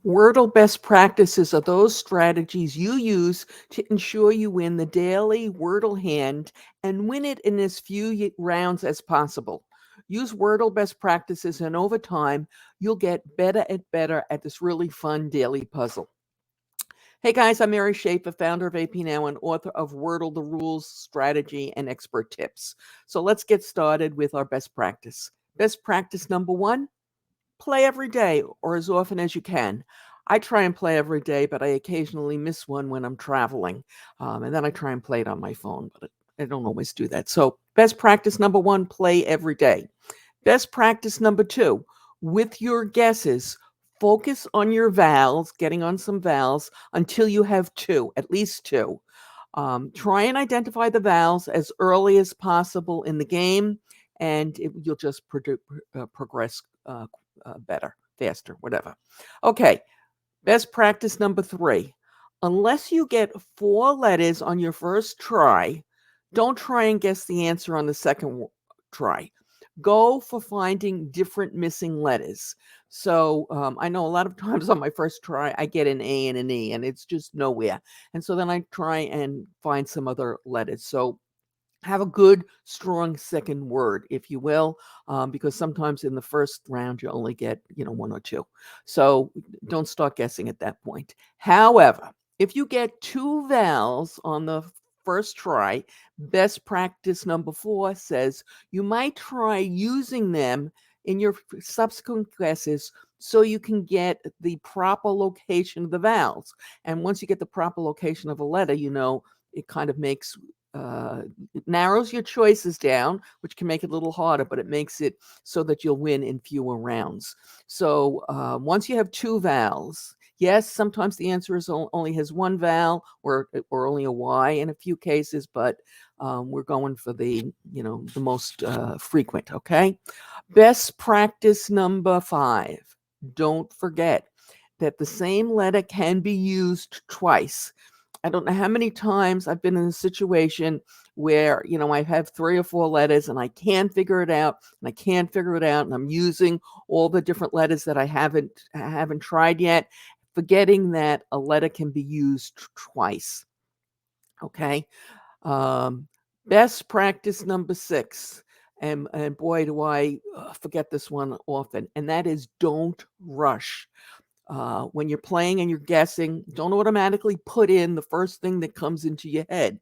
Wordle best practices are those strategies you use to ensure you win the daily Wordle hand and win it in as few rounds as possible. Use Wordle best practices, and over time, you'll get better and better at this really fun daily puzzle. Hey guys, I'm Mary Schaefer, founder of AP Now and author of Wordle, the Rules, Strategy, and Expert Tips. So let's get started with our best practice. Best practice number one: play every day or as often as you can. I try and play every day, but I occasionally miss one when I'm traveling. And then I try and play it on my phone, but I don't always do that. So, best practice number one: play every day. Best practice number two: with your guesses, focus on your vowels, getting on some vowels until you have two, at least two. Try and identify the vowels as early as possible in the game, and you'll just progress better, faster, whatever. Okay, best practice number three: unless you get four letters on your first try, don't try and guess the answer on the second try. Go for finding different missing letters. So I know a lot of times on my first try, I get an A and an E, and it's just nowhere. And so then I try and find some other letters. So have a good, strong second word, if you will, because sometimes in the first round you only get, one or two. So don't start guessing at that point. However, if you get two vowels on the first try, best practice number four says you might try using them in your subsequent guesses so you can get the proper location of the vowels. And once you get the proper location of a letter, it kind of makes it narrows your choices down, which can make it a little harder, but it makes it so that you'll win in fewer rounds. So once you have two vowels, yes, sometimes the answer is only has one vowel or only a Y in a few cases, but we're going for the most frequent. Okay. Best practice number five: don't forget that the same letter can be used twice. I don't know how many times I've been in a situation where, I have three or four letters and I can't figure it out and I can't figure it out. And I'm using all the different letters that I haven't tried yet, forgetting that a letter can be used twice. Okay. Um, Best practice number six. And boy, do I forget this one often. And that is, don't rush. When you're playing and you're guessing, don't automatically put in the first thing that comes into your head.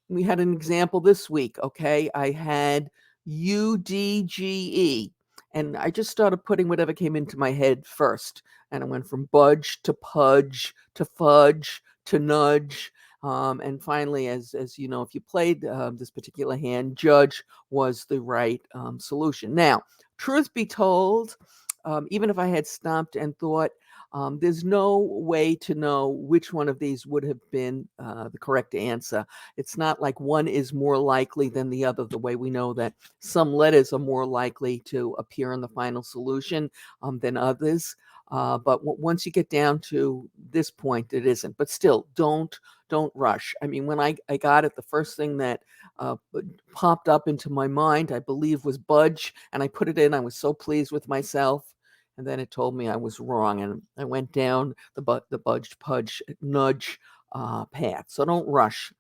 We had an example this week. Okay. I had UDGE, and I just started putting whatever came into my head first. And I went from budge to pudge to fudge to nudge. And finally, as you know, if you played this particular hand, judge was the right solution. Now, truth be told, even if I had stopped and thought, there's no way to know which one of these would have been the correct answer. It's not like one is more likely than the other, the way we know that some letters are more likely to appear in the final solution than others. But once you get down to this point, it isn't. But still, don't rush. I mean, when I got it, the first thing that popped up into my mind, I believe, was budge, and I put it in. I was so pleased with myself. And then it told me I was wrong, and I went down the budge, pudge, nudge path. So don't rush,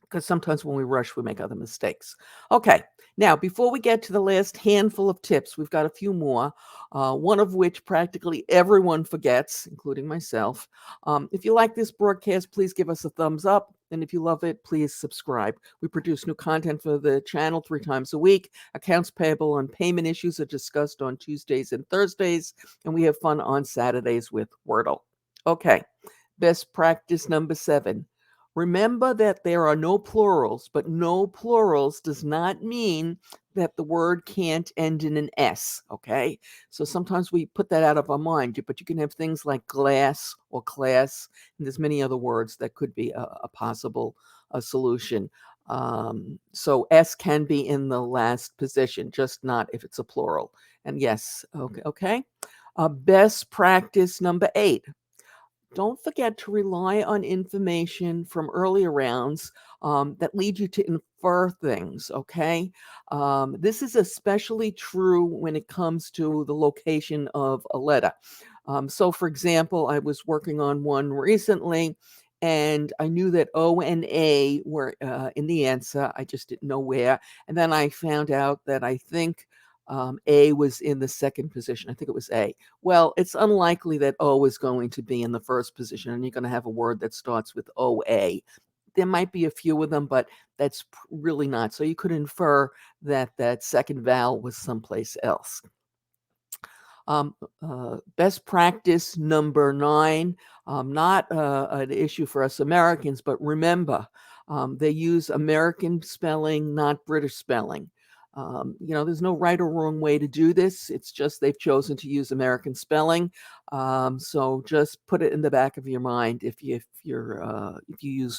because sometimes when we rush, we make other mistakes. Okay, now before we get to the last handful of tips, we've got a few more, one of which practically everyone forgets, including myself. If you like this broadcast, please give us a thumbs up. And if you love it, please subscribe. We produce new content for the channel 3 times a week. Accounts payable and payment issues are discussed on Tuesdays and Thursdays, and we have fun on Saturdays with Wordle. Okay, best practice number 7: remember that there are no plurals, but no plurals does not mean that the word can't end in an S, okay? So sometimes we put that out of our mind, but you can have things like glass or class, and there's many other words that could be a possible solution. So S can be in the last position, just not if it's a plural. And yes, okay. Best practice number 8: don't forget to rely on information from earlier rounds that lead you to infer things, okay? This is especially true when it comes to the location of a letter. So, for example, I was working on one recently, and I knew that O and A were in the answer. I just didn't know where. And then I found out that I think A was in the second position. I think it was A. Well, it's unlikely that O is going to be in the first position, and you're going to have a word that starts with OA. There might be a few of them, but that's really not. So you could infer that that second vowel was someplace else. Best practice number 9, not an issue for us Americans, but remember, they use American spelling, not British spelling. There's no right or wrong way to do this. It's just they've chosen to use American spelling. So just put it in the back of your mind if you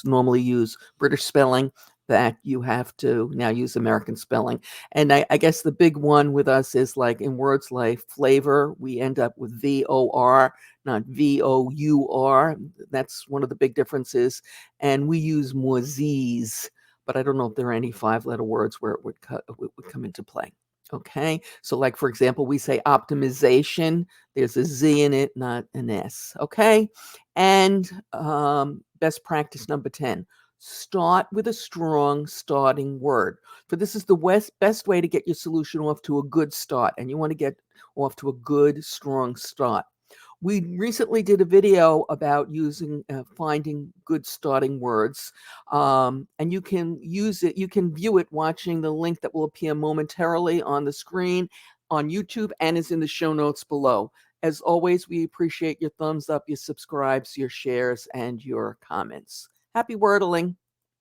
normally use British spelling, that you have to now use American spelling. And I guess the big one with us is like in words like flavor, we end up with VOR, not VOUR. That's one of the big differences. And we use more Z's, but I don't know if there are any 5-letter words where it would come into play. Okay, so like for example, we say optimization, there's a Z in it, not an S. Okay, and best practice number 10, start with a strong starting word. For this is the best way to get your solution off to a good start, and you want to get off to a good, strong start. We recently did a video about finding good starting words, and you can use it. You can view it watching the link that will appear momentarily on the screen on YouTube and is in the show notes below. As always, we appreciate your thumbs up, your subscribes, your shares, and your comments. Happy wordling.